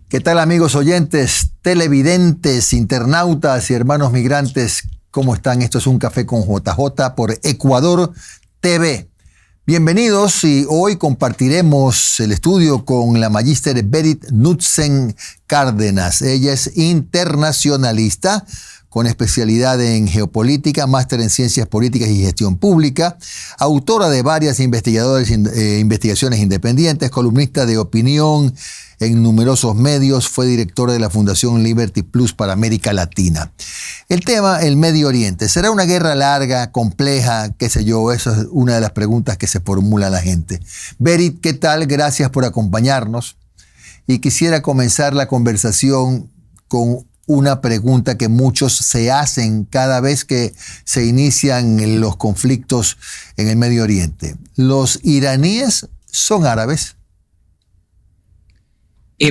¿Qué tal, amigos oyentes, televidentes, internautas y hermanos migrantes? ¿Cómo están? Esto es Un Café con JJ por Ecuador TV. Bienvenidos, y hoy compartiremos el estudio con la magíster Berit Knudsen Cárdenas. Ella es internacionalista con especialidad en geopolítica, máster en ciencias políticas y gestión pública, autora de varias investigaciones independientes, columnista de opinión en numerosos medios, fue directora de la Fundación Liberty Plus para América Latina. El tema, el Medio Oriente. ¿Será una guerra larga, compleja, qué sé yo? Esa es una de las preguntas que se formula la gente. Berit, ¿qué tal? Gracias por acompañarnos. Y quisiera comenzar la conversación con una pregunta que muchos se hacen cada vez que se inician los conflictos en el Medio Oriente. ¿Los iraníes son árabes?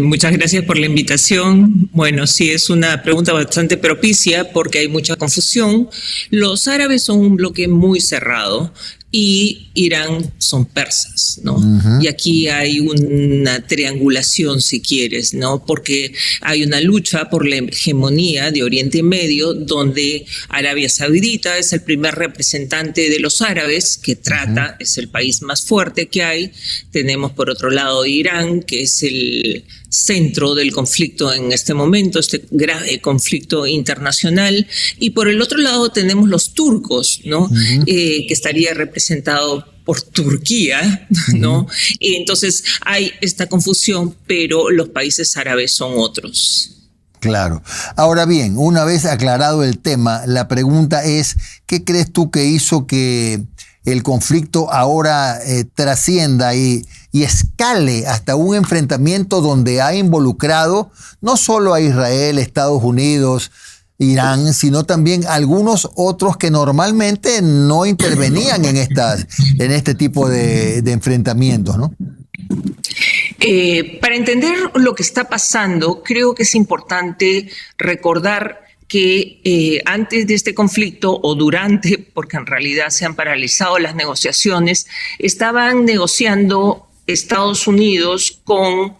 Muchas gracias por la invitación. Bueno, sí, es una pregunta bastante propicia porque hay mucha confusión. Los árabes son un bloque muy cerrado y Irán son persas, ¿no? Uh-huh. Y aquí hay una triangulación, si quieres, ¿no? Porque hay una lucha por la hegemonía de Oriente Medio, donde Arabia Saudita es el primer representante de los árabes que trata, uh-huh, es el país más fuerte que hay. Tenemos por otro lado Irán, que es el centro del conflicto en este momento, este grave conflicto internacional, y por el otro lado tenemos los turcos, ¿no? Uh-huh. Que estaría representado por Turquía, ¿no? Uh-huh. Entonces hay esta confusión, pero los países árabes son otros. Claro. Ahora bien, una vez aclarado el tema, la pregunta es, ¿qué crees tú que hizo que el conflicto ahora trascienda y escale hasta un enfrentamiento donde ha involucrado no solo a Israel, Estados Unidos, Irán, sino también algunos otros que normalmente no intervenían en este tipo de enfrentamientos, ¿no? Para entender lo que está pasando, creo que es importante recordar que antes de este conflicto o durante, porque en realidad se han paralizado las negociaciones, estaban negociando Estados Unidos con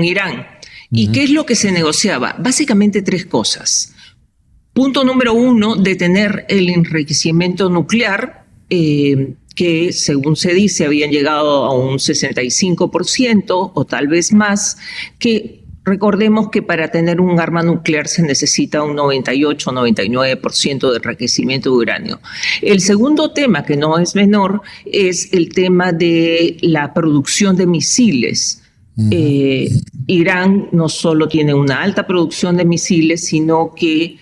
Irán. ¿Y qué es lo que se negociaba? Básicamente tres cosas. Punto número uno, detener el enriquecimiento nuclear, que según se dice habían llegado a un 65% o tal vez más, que recordemos que para tener un arma nuclear se necesita un 98-99% de enriquecimiento de uranio. El segundo tema, que no es menor, es el tema de la producción de misiles. Irán no solo tiene una alta producción de misiles, sino que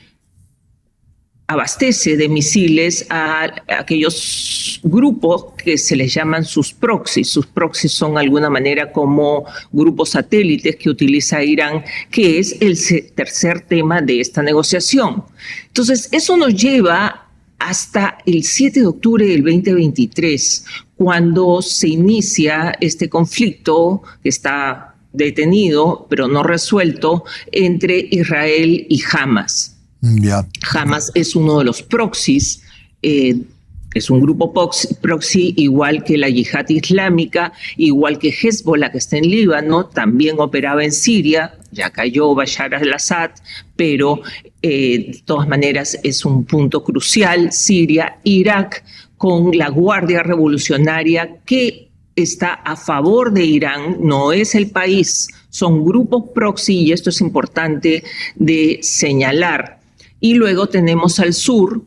abastece de misiles a aquellos grupos que se les llaman sus proxies. Sus proxies son de alguna manera como grupos satélites que utiliza Irán, que es el tercer tema de esta negociación. Entonces, eso nos lleva hasta el 7 de octubre del 2023, cuando se inicia este conflicto que está detenido, pero no resuelto, entre Israel y Hamas. Yeah. Hamas es uno de los proxies, es un grupo proxy igual que la Yihad Islámica, igual que Hezbollah, que está en Líbano, también operaba en Siria, ya cayó Bashar al-Assad, pero de todas maneras es un punto crucial. Siria, Irak, con la Guardia Revolucionaria que está a favor de Irán, no es el país, son grupos proxy, y esto es importante de señalar. Y luego tenemos al sur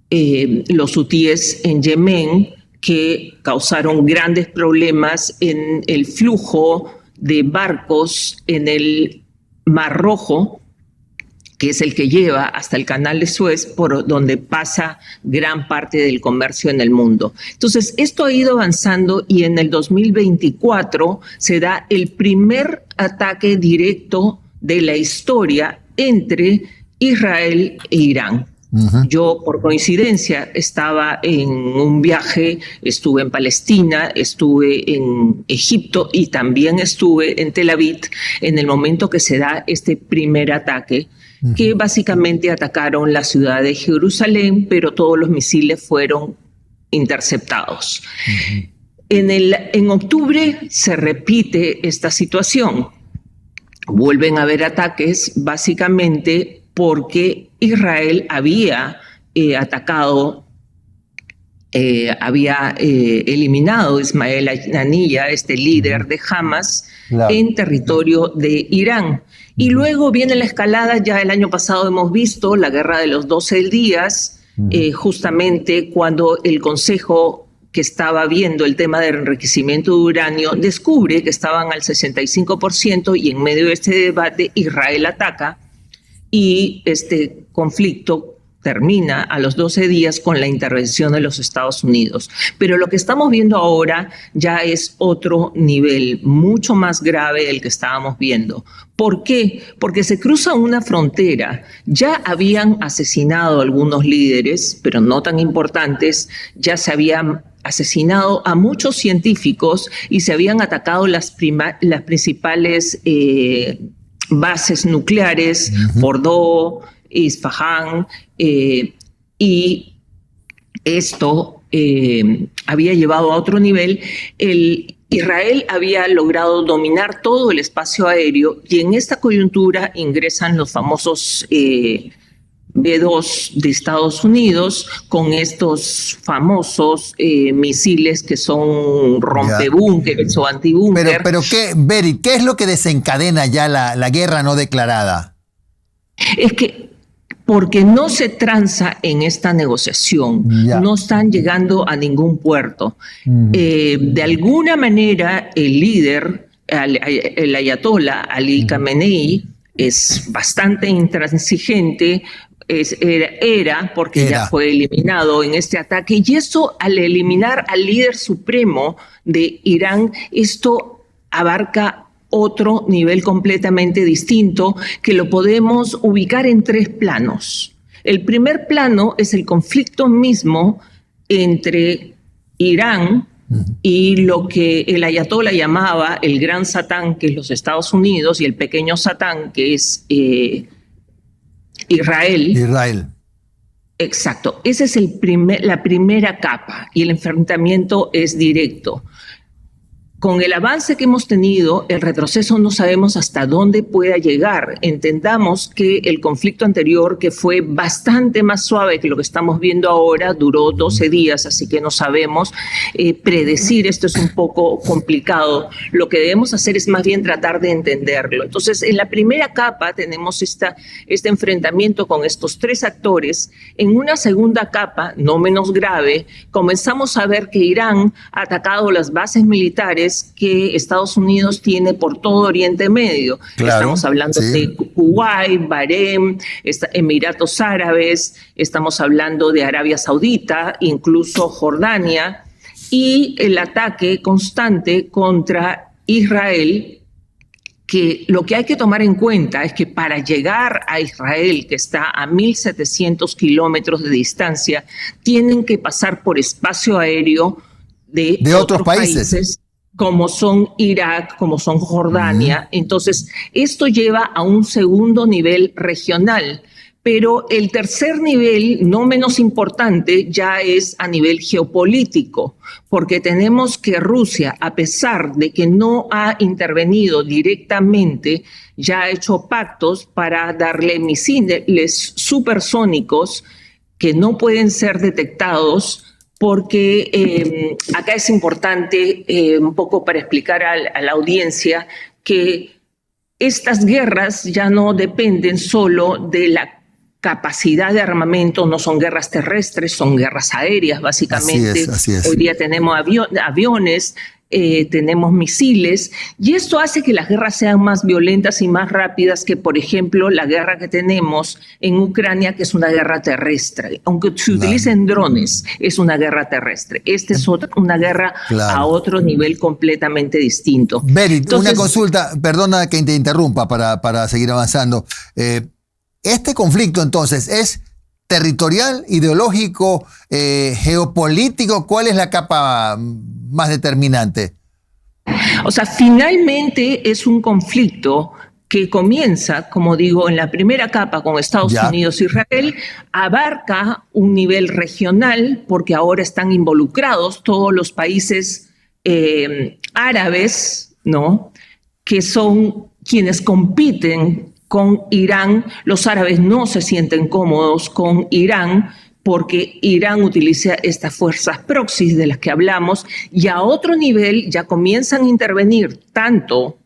los hutíes en Yemen, que causaron grandes problemas en el flujo de barcos en el Mar Rojo, que es el que lleva hasta el Canal de Suez, por donde pasa gran parte del comercio en el mundo. Entonces, esto ha ido avanzando, y en el 2024 se da el primer ataque directo de la historia entre Israel e Irán. Yo, por coincidencia, estaba en un viaje, estuve en Palestina, estuve en Egipto y también estuve en Tel Aviv en el momento que se da este primer ataque, que básicamente atacaron la ciudad de Jerusalén, pero todos los misiles fueron interceptados. En octubre se repite esta situación. Vuelven a haber ataques, básicamente porque Israel había atacado, había eliminado a Ismael Haniyeh, este líder de Hamas, en territorio de Irán. Y luego viene la escalada, ya el año pasado hemos visto la guerra de los 12 días, justamente cuando el Consejo que estaba viendo el tema del enriquecimiento de uranio descubre que estaban al 65% y en medio de este debate Israel ataca. Y este conflicto termina a los 12 días con la intervención de los Estados Unidos. Pero lo que estamos viendo ahora ya es otro nivel, mucho más grave del que estábamos viendo. ¿Por qué? Porque se cruza una frontera. Ya habían asesinado a algunos líderes, pero no tan importantes. Ya se habían asesinado a muchos científicos y se habían atacado las principales bases nucleares, Fordow, Isfahán, y esto había llevado a otro nivel. Israel había logrado dominar todo el espacio aéreo y en esta coyuntura ingresan los famosos B-2 de Estados Unidos con estos famosos misiles que son rompebúnkeres o antibúnker. Pero Berit, ¿qué es lo que desencadena ya la guerra no declarada? Es que porque no se tranza en esta negociación, no están llegando a ningún puerto. De alguna manera el líder, el ayatollah Ali Khamenei, es bastante intransigente, porque ya fue eliminado en este ataque, y eso, al eliminar al líder supremo de Irán, esto abarca otro nivel completamente distinto que lo podemos ubicar en tres planos. El primer plano es el conflicto mismo entre Irán y lo que el ayatollah llamaba el gran Satán, que es los Estados Unidos, y el pequeño Satán, que es Israel. Exacto. Esa es la primera capa y el enfrentamiento es directo. Con el avance que hemos tenido, el retroceso no sabemos hasta dónde pueda llegar. Entendamos que el conflicto anterior, que fue bastante más suave que lo que estamos viendo ahora, duró 12 días, así que no sabemos predecir. Esto es un poco complicado. Lo que debemos hacer es más bien tratar de entenderlo. Entonces, en la primera capa tenemos este enfrentamiento con estos tres actores. En una segunda capa, no menos grave, comenzamos a ver que Irán ha atacado las bases militares que Estados Unidos tiene por todo Oriente Medio. Estamos hablando de Kuwait, Bahrein, Emiratos Árabes, estamos hablando de Arabia Saudita, incluso Jordania, y el ataque constante contra Israel, que lo que hay que tomar en cuenta es que para llegar a Israel, que está a 1.700 kilómetros de distancia, tienen que pasar por espacio aéreo de otros países como son Irak, como son Jordania. Entonces, esto lleva a un segundo nivel regional. Pero el tercer nivel, no menos importante, ya es a nivel geopolítico, porque tenemos que Rusia, a pesar de que no ha intervenido directamente, ya ha hecho pactos para darle misiles supersónicos que no pueden ser detectados, porque acá es importante, un poco para explicar a la audiencia, que estas guerras ya no dependen solo de la capacidad de armamento, no son guerras terrestres, son guerras aéreas, básicamente. Así es. Hoy día tenemos aviones, tenemos misiles, y esto hace que las guerras sean más violentas y más rápidas que, por ejemplo, la guerra que tenemos en Ucrania, que es una guerra terrestre. Aunque se utilicen drones, es una guerra terrestre. Esta es una guerra a otro nivel completamente distinto. Berit, una consulta, perdona que te interrumpa para seguir avanzando. Este conflicto, entonces, es territorial, ideológico, geopolítico? ¿Cuál es la capa más determinante? O sea, finalmente es un conflicto que comienza, como digo, en la primera capa con Estados Unidos e Israel, abarca un nivel regional porque ahora están involucrados todos los países árabes, ¿no?, que son quienes compiten con Irán. Los árabes no se sienten cómodos con Irán porque Irán utiliza estas fuerzas proxies de las que hablamos, y a otro nivel ya comienzan a intervenir tanto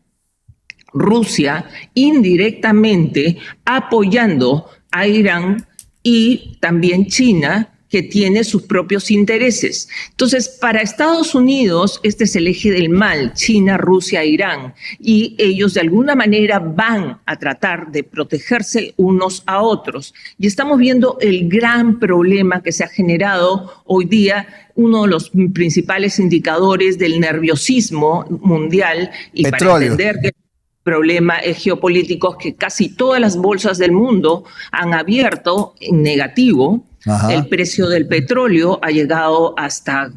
Rusia indirectamente apoyando a Irán y también China, que tiene sus propios intereses. Entonces, para Estados Unidos, este es el eje del mal: China, Rusia, Irán, y ellos de alguna manera van a tratar de protegerse unos a otros. Y estamos viendo el gran problema que se ha generado hoy día, uno de los principales indicadores del nerviosismo mundial, y petróleo. Para entender que problema geopolítico, que casi todas las bolsas del mundo han abierto en negativo. Ajá. El precio del petróleo ha llegado hasta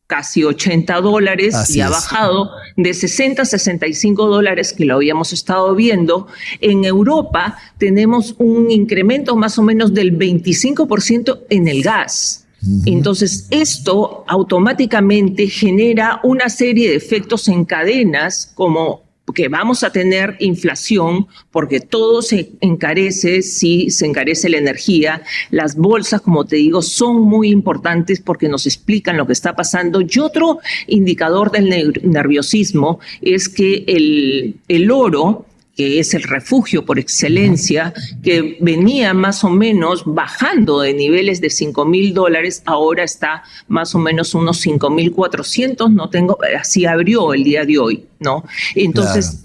casi $80. Así y ha bajado de 60 a 65 dólares, que lo habíamos estado viendo. En Europa tenemos un incremento más o menos del 25% en el gas. Entonces, esto automáticamente genera una serie de efectos en cadenas, como que vamos a tener inflación porque todo se encarece si se encarece la energía. Las bolsas, como te digo, son muy importantes porque nos explican lo que está pasando. Y otro indicador del nerviosismo es que el oro, que es el refugio por excelencia, que venía más o menos bajando de niveles de $5,000, ahora está más o menos unos 5,400, no tengo, así abrió el día de hoy, ¿no? Entonces,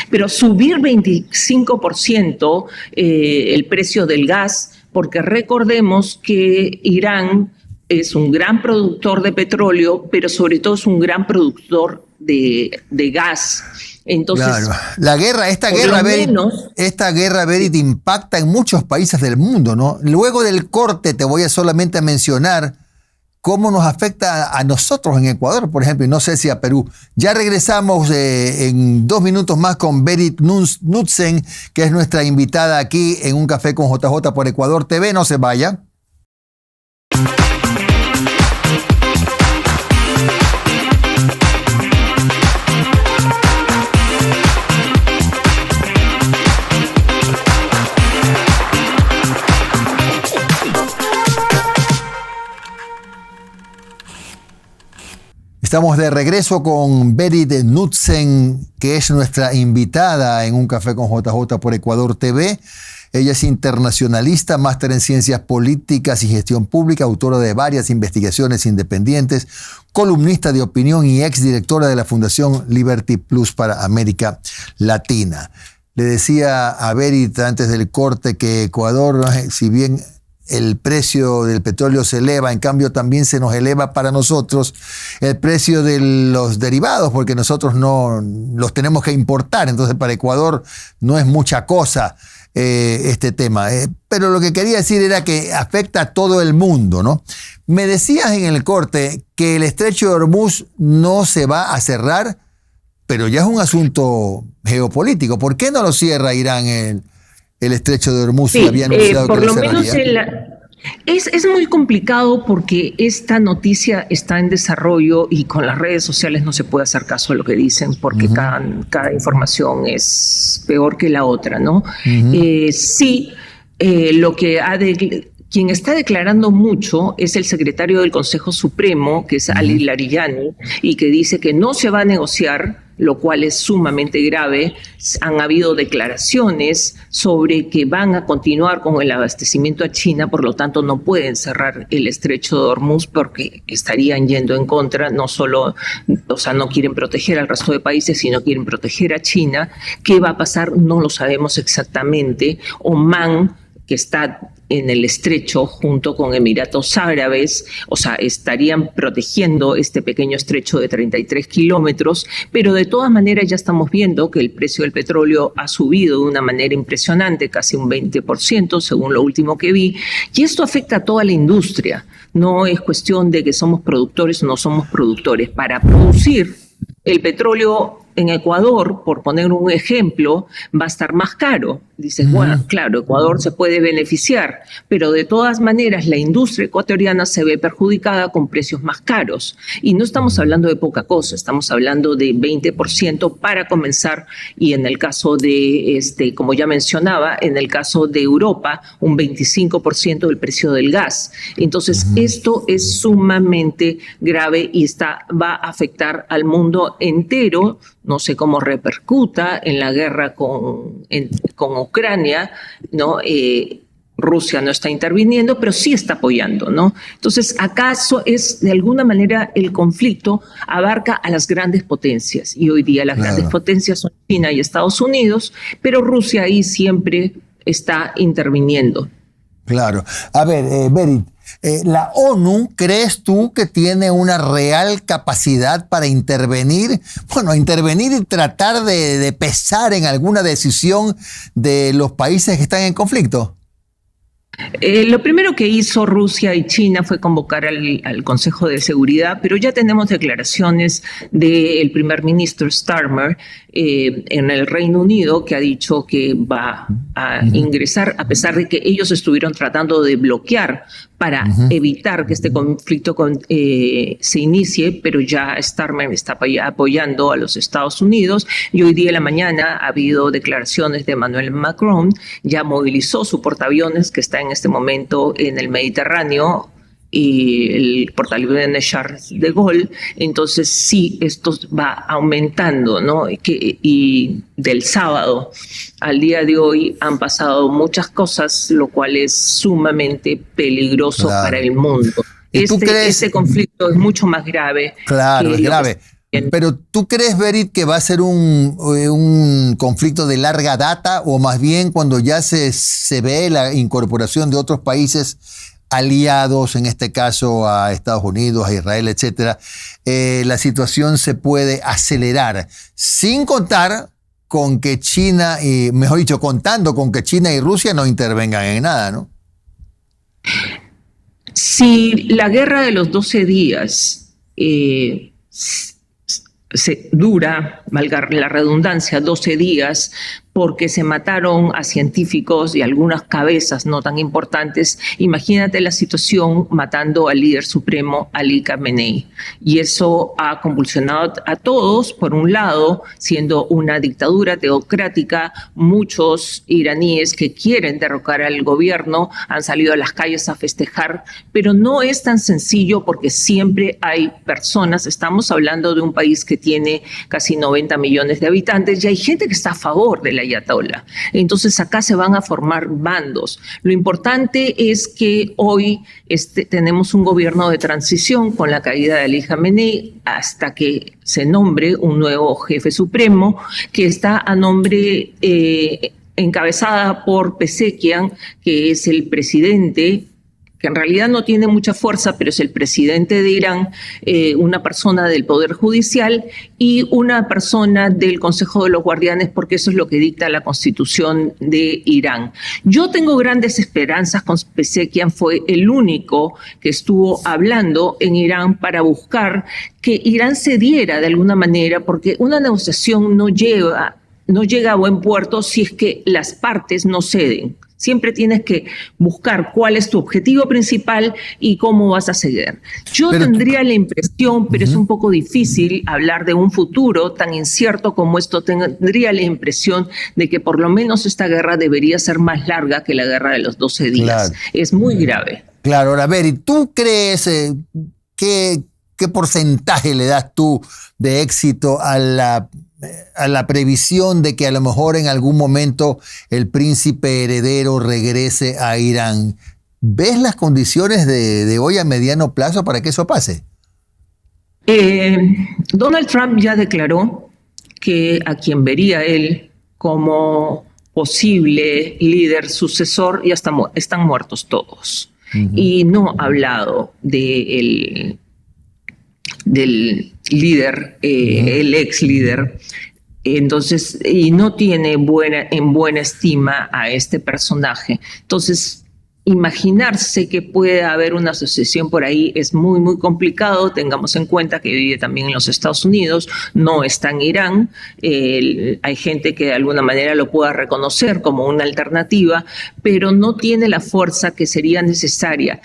pero subir 25% el precio del gas, porque recordemos que Irán es un gran productor de petróleo, pero sobre todo es un gran productor de gas. Entonces, claro, esta guerra, Berit, impacta en muchos países del mundo, ¿no? Luego del corte te voy a solamente mencionar cómo nos afecta a nosotros en Ecuador, por ejemplo, y no sé si a Perú. Ya regresamos en 2 minutos más con Berit Knudsen, que es nuestra invitada aquí en Un Café con JJ por Ecuador TV. No se vaya. Estamos de regreso con Berit Knudsen, que es nuestra invitada en Un Café con JJ por Ecuador TV. Ella es internacionalista, máster en Ciencias Políticas y Gestión Pública, autora de varias investigaciones independientes, columnista de opinión y exdirectora de la Fundación Liberty Plus para América Latina. Le decía a Berit antes del corte que Ecuador, si bien el precio del petróleo se eleva, en cambio también se nos eleva para nosotros el precio de los derivados, porque nosotros no los tenemos que importar. Entonces para Ecuador no es mucha cosa este tema. Pero lo que quería decir era que afecta a todo el mundo, ¿no? Me decías en el corte que el estrecho de Hormuz no se va a cerrar, pero ya es un asunto geopolítico. ¿Por qué no lo cierra Irán el estrecho de Hormuz? Sí, había anunciado por que lo menos es muy complicado porque esta noticia está en desarrollo y con las redes sociales no se puede hacer caso a lo que dicen porque cada información es peor que la otra, ¿no? Lo que quien está declarando mucho es el secretario del Consejo Supremo, que es Ali Larijani, y que dice que no se va a negociar, lo cual es sumamente grave. Han habido declaraciones sobre que van a continuar con el abastecimiento a China, por lo tanto no pueden cerrar el estrecho de Hormuz porque estarían yendo en contra, no solo, o sea, no quieren proteger al resto de países, sino quieren proteger a China. ¿Qué va a pasar? No lo sabemos exactamente. Omán que está en el estrecho junto con Emiratos Árabes, o sea, estarían protegiendo este pequeño estrecho de 33 kilómetros, pero de todas maneras ya estamos viendo que el precio del petróleo ha subido de una manera impresionante, casi un 20%, según lo último que vi, y esto afecta a toda la industria. No es cuestión de que somos productores o no somos productores. Para producir el petróleo en Ecuador, por poner un ejemplo, va a estar más caro. Dices, bueno, claro, Ecuador se puede beneficiar, pero de todas maneras la industria ecuatoriana se ve perjudicada con precios más caros. Y no estamos hablando de poca cosa, estamos hablando de 20% para comenzar, y en el caso de, como ya mencionaba, en el caso de Europa, un 25% del precio del gas. Entonces, esto es sumamente grave y va a afectar al mundo entero. No sé cómo repercuta en la guerra con Ucrania, ¿no? Rusia no está interviniendo, pero sí está apoyando, ¿no? Entonces, ¿acaso es, de alguna manera, el conflicto abarca a las grandes potencias? Y hoy día las grandes potencias son China y Estados Unidos, pero Rusia ahí siempre está interviniendo. Claro. A ver, Berit, ¿la ONU crees tú que tiene una real capacidad para intervenir? Bueno, intervenir y tratar de pesar en alguna decisión de los países que están en conflicto. Lo primero que hizo Rusia y China fue convocar al Consejo de Seguridad, pero ya tenemos declaraciones del primer ministro Starmer en el Reino Unido, que ha dicho que va a ingresar, a pesar de que ellos estuvieron tratando de bloquear para evitar que este conflicto se inicie, pero ya Starmer está apoyando a los Estados Unidos, y hoy día en la mañana ha habido declaraciones de Emmanuel Macron, ya movilizó su portaaviones que está en este momento en el Mediterráneo, y el portaaviones Charles de Gaulle. Entonces sí, esto va aumentando, ¿no? Y del sábado al día de hoy han pasado muchas cosas, lo cual es sumamente peligroso para el mundo. Este conflicto es mucho más grave. Claro, es grave. Pero ¿tú crees, Berit, que va a ser un conflicto de larga data, o más bien cuando ya se ve la incorporación de otros países aliados, en este caso a Estados Unidos, a Israel, etcétera, la situación se puede acelerar, sin contar con que China, mejor dicho, contando con que China y Rusia no intervengan en nada, ¿no? Si la guerra de los 12 días se dura, valga la redundancia, 12 días, porque se mataron a científicos y algunas cabezas no tan importantes. Imagínate la situación matando al líder supremo, Ali Khamenei. Y eso ha convulsionado a todos. Por un lado, siendo una dictadura teocrática, muchos iraníes que quieren derrocar al gobierno han salido a las calles a festejar, pero no es tan sencillo porque siempre hay personas. Estamos hablando de un país que tiene casi 90 millones de habitantes y hay gente que está a favor de la ayatollah. Entonces acá se van a formar bandos. Lo importante es que hoy tenemos un gobierno de transición con la caída de Ali Khamenei hasta que se nombre un nuevo jefe supremo que está a nombre encabezada por Pezeshkian, que es el presidente, que en realidad no tiene mucha fuerza, pero es el presidente de Irán, una persona del Poder Judicial y una persona del Consejo de los Guardianes, porque eso es lo que dicta la Constitución de Irán. Yo tengo grandes esperanzas con Pezeshkian, fue el único que estuvo hablando en Irán para buscar que Irán cediera de alguna manera, porque una negociación no llega a buen puerto si es que las partes no ceden. Siempre tienes que buscar cuál es tu objetivo principal y cómo vas a seguir. Yo tendría la impresión, pero es un poco difícil hablar de un futuro tan incierto como esto, tendría la impresión de que por lo menos esta guerra debería ser más larga que la guerra de los 12 días. Claro. Es muy grave. Claro, ahora, Beri, ¿tú crees qué porcentaje le das tú de éxito a la previsión de que a lo mejor en algún momento el príncipe heredero regrese a Irán? ¿Ves las condiciones de hoy a mediano plazo para que eso pase? Donald Trump ya declaró que a quien vería él como posible líder sucesor ya están muertos todos. Y no ha hablado del líder, el ex líder. Entonces, y no tiene en buena estima a este personaje. Entonces, imaginarse que puede haber una asociación por ahí es muy, muy complicado. Tengamos en cuenta que vive también en los Estados Unidos, no está en Irán. Hay gente que de alguna manera lo pueda reconocer como una alternativa, pero no tiene la fuerza que sería necesaria.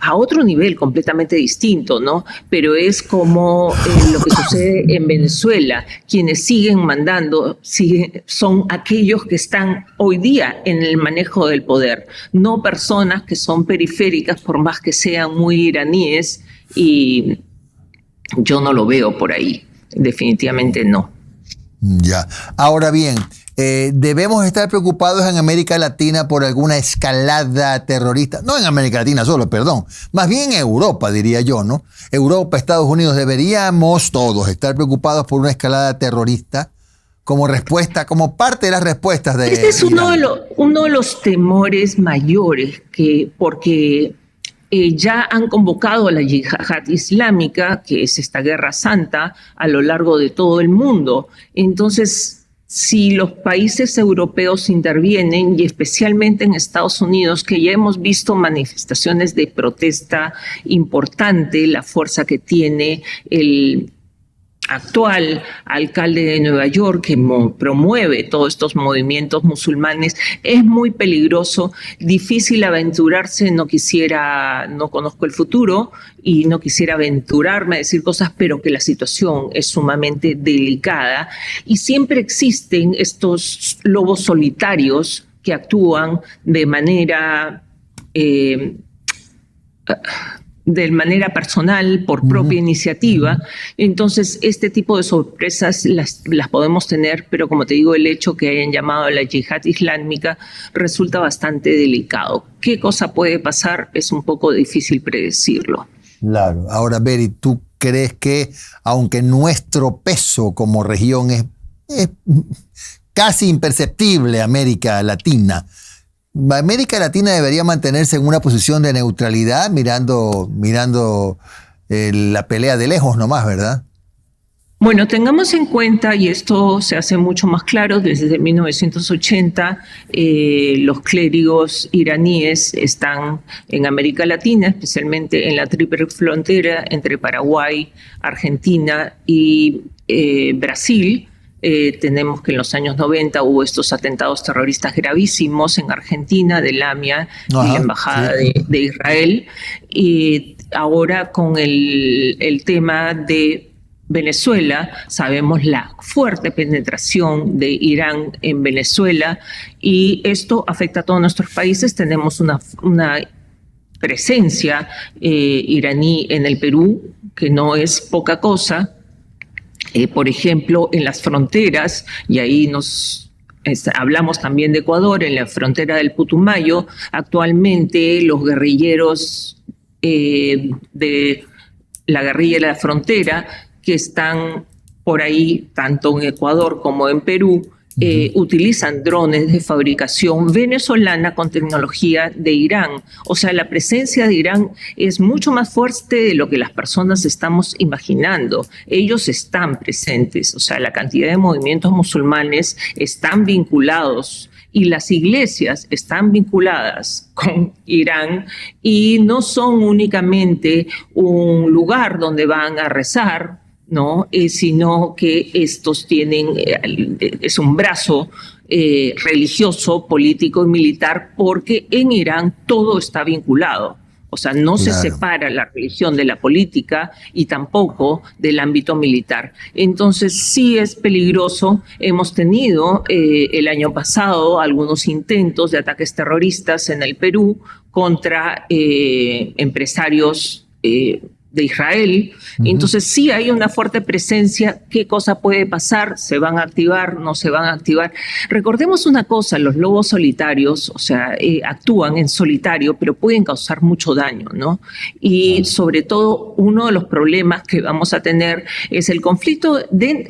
A otro nivel completamente distinto, ¿no? Pero es como lo que sucede en Venezuela. Quienes siguen mandando son aquellos que están hoy día en el manejo del poder, no personas que son periféricas, por más que sean muy iraníes, y yo no lo veo por ahí, definitivamente no. Ya. Ahora bien, ¿debemos estar preocupados en América Latina por alguna escalada terrorista? No en América Latina solo, perdón, más bien en Europa, diría yo, ¿no? Europa, Estados Unidos, deberíamos todos estar preocupados por una escalada terrorista como respuesta, como parte de las respuestas de Este es uno de los temores mayores, porque ya han convocado a la yihad islámica, que es esta guerra santa, a lo largo de todo el mundo. Entonces, si los países europeos intervienen, y especialmente en Estados Unidos, que ya hemos visto manifestaciones de protesta importante, la fuerza que tiene el actual alcalde de Nueva York, que promueve todos estos movimientos musulmanes, es muy peligroso, difícil aventurarse. No conozco el futuro y no quisiera aventurarme a decir cosas, pero que la situación es sumamente delicada y siempre existen estos lobos solitarios que actúan de manera personal, por propia iniciativa. Entonces, este tipo de sorpresas las podemos tener, pero como te digo, el hecho que hayan llamado a la yihad islámica resulta bastante delicado. ¿Qué cosa puede pasar? Es un poco difícil predecirlo. Claro. Ahora, Beri, ¿tú crees que, aunque nuestro peso como región es casi imperceptible, América Latina debería mantenerse en una posición de neutralidad, mirando la pelea de lejos nomás, ¿verdad? Bueno, tengamos en cuenta, y esto se hace mucho más claro, desde 1980 los clérigos iraníes están en América Latina, especialmente en la triple frontera entre Paraguay, Argentina y Brasil. Tenemos que en los años 90 hubo estos atentados terroristas gravísimos en Argentina, de Lamia y la Embajada de Israel. Y ahora con el tema de Venezuela, sabemos la fuerte penetración de Irán en Venezuela y esto afecta a todos nuestros países. Tenemos una presencia iraní en el Perú, que no es poca cosa. Por ejemplo, en las fronteras, y ahí hablamos también de Ecuador, en la frontera del Putumayo, actualmente los guerrilleros de la guerrilla de la frontera, que están por ahí, tanto en Ecuador como en Perú, utilizan drones de fabricación venezolana con tecnología de Irán. O sea, la presencia de Irán es mucho más fuerte de lo que las personas estamos imaginando. Ellos están presentes, o sea, la cantidad de movimientos musulmanes están vinculados y las iglesias están vinculadas con Irán y no son únicamente un lugar donde van a rezar, ¿no? Sino que estos es un brazo religioso, político y militar, porque en Irán todo está vinculado. O sea, no se separa la religión de la política y tampoco del ámbito militar. Entonces, sí es peligroso. Hemos tenido el año pasado algunos intentos de ataques terroristas en el Perú contra empresarios de Israel. Entonces sí hay una fuerte presencia. ¿Qué cosa puede pasar? ¿Se van a activar? ¿No se van a activar? Recordemos una cosa, los lobos solitarios, o sea, actúan en solitario, pero pueden causar mucho daño, ¿no? Y sobre todo, uno de los problemas que vamos a tener es el conflicto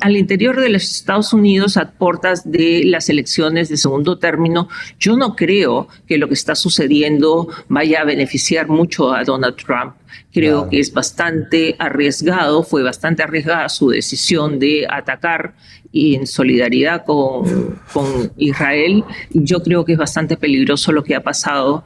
al interior de los Estados Unidos a puertas de las elecciones de segundo término. Yo no creo que lo que está sucediendo vaya a beneficiar mucho a Donald Trump. Creo que es bastante arriesgado, fue bastante arriesgada su decisión de atacar y en solidaridad con Israel. Yo creo que es bastante peligroso lo que ha pasado.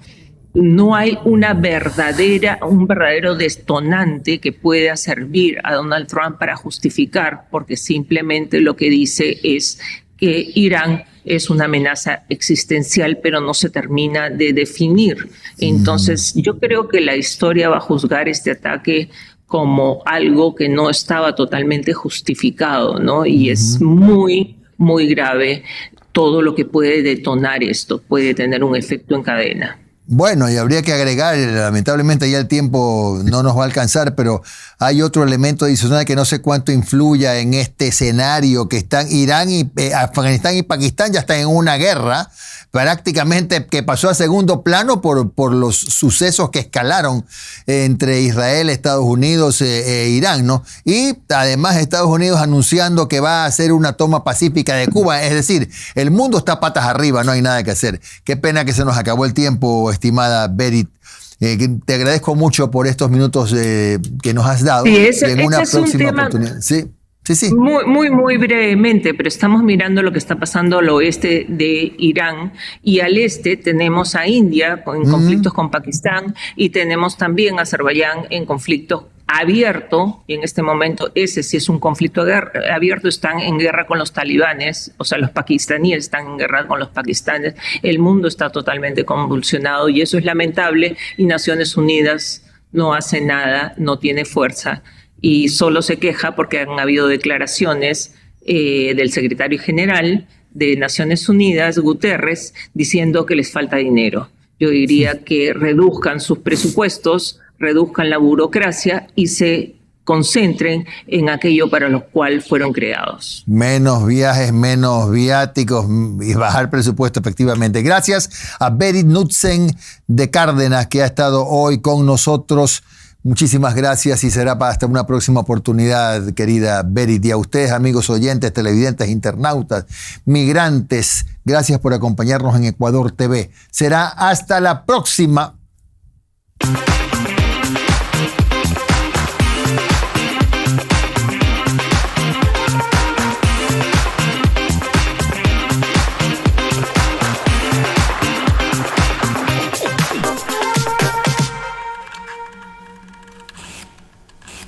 No hay un verdadero detonante que pueda servir a Donald Trump para justificar, porque simplemente lo que dice es que Irán es una amenaza existencial, pero no se termina de definir. Entonces, yo creo que la historia va a juzgar este ataque como algo que no estaba totalmente justificado, ¿no? Y es muy, muy grave todo lo que puede detonar esto, puede tener un efecto en cadena. Bueno, y habría que agregar, lamentablemente ya el tiempo no nos va a alcanzar, pero hay otro elemento adicional que no sé cuánto influya en este escenario que están Irán y Afganistán y Pakistán ya están en una guerra prácticamente que pasó a segundo plano por los sucesos que escalaron entre Israel, Estados Unidos e Irán, ¿no? Y además Estados Unidos anunciando que va a hacer una toma pacífica de Cuba, es decir, el mundo está patas arriba, no hay nada que hacer. Qué pena que se nos acabó el tiempo, estimada Berit. Te agradezco mucho por estos minutos que nos has dado. Sí, y en una próxima oportunidad. Sí. Sí. Muy brevemente, pero estamos mirando lo que está pasando al oeste de Irán y al este tenemos a India en conflictos con Pakistán y tenemos también a Azerbaiyán en conflictos abierto, y en este momento ese sí es un conflicto abierto, están en guerra con los talibanes, o sea, los pakistaníes están en guerra con los pakistanes, el mundo está totalmente convulsionado y eso es lamentable y Naciones Unidas no hace nada, no tiene fuerza y solo se queja porque han habido declaraciones del secretario general de Naciones Unidas, Guterres, diciendo que les falta dinero. Yo diría que reduzcan sus presupuestos, reduzcan la burocracia y se concentren en aquello para lo cual fueron creados. Menos viajes, menos viáticos y bajar presupuesto, efectivamente. Gracias a Berit Knudsen de Cárdenas, que ha estado hoy con nosotros. Muchísimas gracias y será hasta una próxima oportunidad, querida Berit. Y a ustedes, amigos oyentes, televidentes, internautas, migrantes, gracias por acompañarnos en Ecuador TV. Será hasta la próxima.